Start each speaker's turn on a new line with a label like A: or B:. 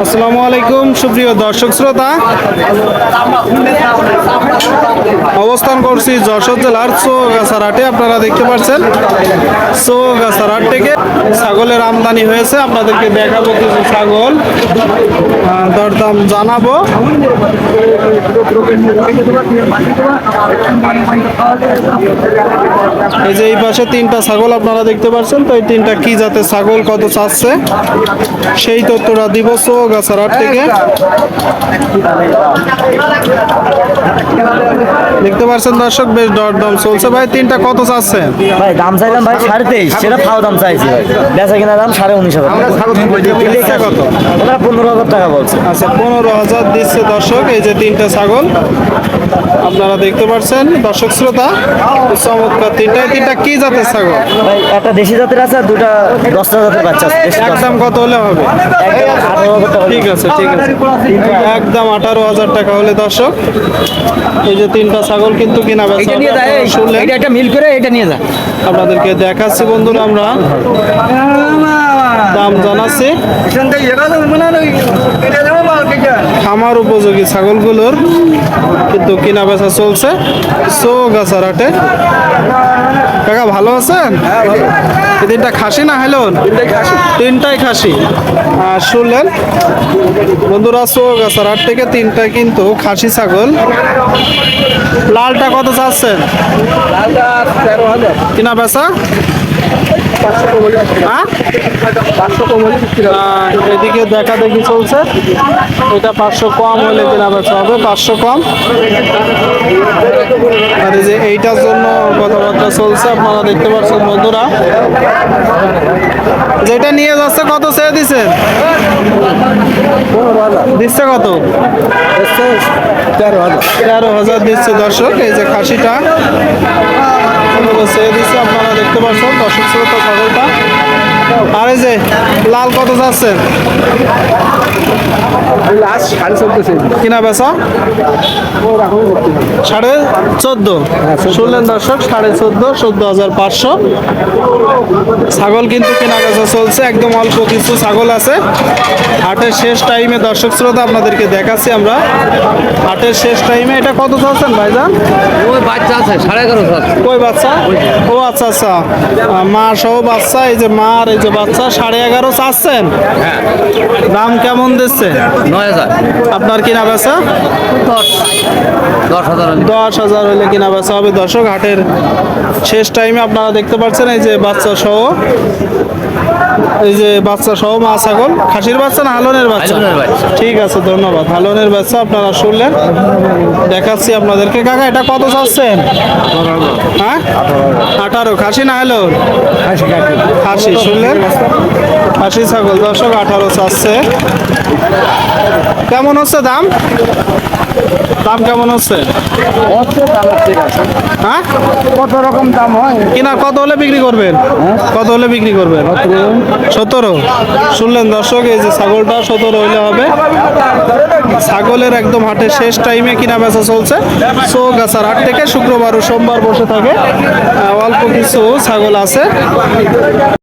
A: আসসালামু আলাইকুম সুপ্রিয় দর্শক শ্রোতা, অবস্থান করছি যশোর জেলার চৌগাছার হাটে। আপনারা দেখতে পাচ্ছেন চৌগাছার হাট থেকে ছাগলের আমদানি হয়েছে। আপনাদেরকে দেখাবো কিছু ছাগল, দরদাম জানাবো। এই যে এই পাশে তিনটা ছাগল আপনারা দেখতে পাচ্ছেন, তো এই তিনটা কি জাতের ছাগল, কত চাচ্ছে সেই তথ্যটা দিব চৌগাছার হাট থেকে। দেখতে পাচ্ছেন দর্শক, বেশ দরদাম চলছে। ভাই তিনটা কত চাচ্ছেন?
B: ভাই দাম চাইলাম ভাই 23.5, সেটা ফাও দাম চাইছি ভাই। বেচা কিনা দাম 19,500।
A: কত?
B: ওরা 15,000 টাকা বলছে।
A: আচ্ছা 15,000 দিচ্ছে দর্শক। এই যে তিনটা ছাগল আপনারা দেখতে পাচ্ছেন দর্শক শ্রোতা, চমৎকার তিনটা কি জাতের ছাগল?
B: ভাই একটা দেশি জাতের আছে আর দুটা দশটা জাতের বাচ্চা আছে।
A: একদম কত হলে হবে?
B: 18,000 টাকা।
A: ঠিক আছে ঠিক আছে, একদম 18,000 টাকা হলে দর্শক এই যে তিনটা ছাগল কিন্তু কিনা বেচা হবে। আপনারা শুনলেন,
B: একটা মিল করে এটা নিয়ে যা।
A: আপনাদেরকে দেখাচ্ছি বন্ধুরা, আমরা দাম জানাচ্ছি। খামার উপযোগী ছাগলগুলোর কিন্তু কিনা বেচা চলছে চৌগাছার হাটে। কাকা ভালো আছেন? এই তিনটা খাসি না হেলন? তিনটাই খাসি। আর শুনলেন বন্ধুরা, চৌগাছার হাট থেকে তিনটাই কিন্তু খাসি ছাগল। লালটা কত চাচ্ছেন? কিনা বেচা এদিকে দেখা দেখি চলছে। এটা 500 কম হলে কিনা বেচা হবে, 500 কম। আর এই যে এইটার জন্য কথাবার্তা চলছে, আপনারা দেখতে পাচ্ছেন বন্ধুরা। যেটা নিয়ে যাচ্ছে কত চেয়ে দিচ্ছেন? দিচ্ছে কত? 13,000 দিচ্ছে দর্শক। এই যে খাসিটা চেয়ে দিচ্ছে, আপনারা দেখতে পাচ্ছেন দর্শক শ্রোতা ছাগলটা। আর এই যে লাল কত যাচ্ছেন? কিনা বেচা 14,500। শুনলেন দর্শক, 14,500, 14,500 ছাগল কিন্তু কেনা বেচা চলছে। একদম অল্প কিছু ছাগল আছে। হাটের শেষ টাইমে দর্শক শ্রোতা আপনাদেরকে দেখাচ্ছি আমরা হাটের শেষ টাইমে। এটা কত চাচ্ছেন ভাইজান?
B: ওই বাচ্চা আছে 11,500।
A: কই বাচ্চা? ও আচ্ছা আচ্ছা, মা সহ বাচ্চা। এই যে মার এই যে বাচ্চা 11,500 চাচ্ছেন। দাম কেমন দিচ্ছে?
B: 9,000।
A: আপনার কিনা বেচা 10,000 হলে কিনা বেচা হবে দর্শক। হাটের শেষ টাইমে আপনারা দেখতে পাচ্ছেন এই যে বাচ্চা সহ, এই যে বাচ্চা সহ মা ছাগল। খাসির বাচ্চা না হালনের বাচ্চা? ঠিক আছে, ধন্যবাদ। হালনের বাচ্চা আপনারা শুনলেন, দেখাচ্ছি আপনাদেরকে। কাকা এটা কত চাচ্ছেন? হ্যাঁ 18। খাসি না হালন? খাসি। শুনলেন, খাসি ছাগল দর্শক 18 চাচ্ছে। কেমন হচ্ছে দাম? দাম কেমন হচ্ছে? হ্যাঁ
B: কত রকম দাম হয়?
A: কিনা কত হলে বিক্রি করবেন? কত হলে বিক্রি করবেন? 17। শুনলেন দর্শক, এই যে ছাগলটা 17 হইলে হবে। ছাগলের একদম হাটের শেষ টাইমে কিনা বেচা চলছে চৌগাছার হাট থেকে। শুক্রবার ও সোমবার বসে থাকে। অল্প কিছু ছাগল আছে।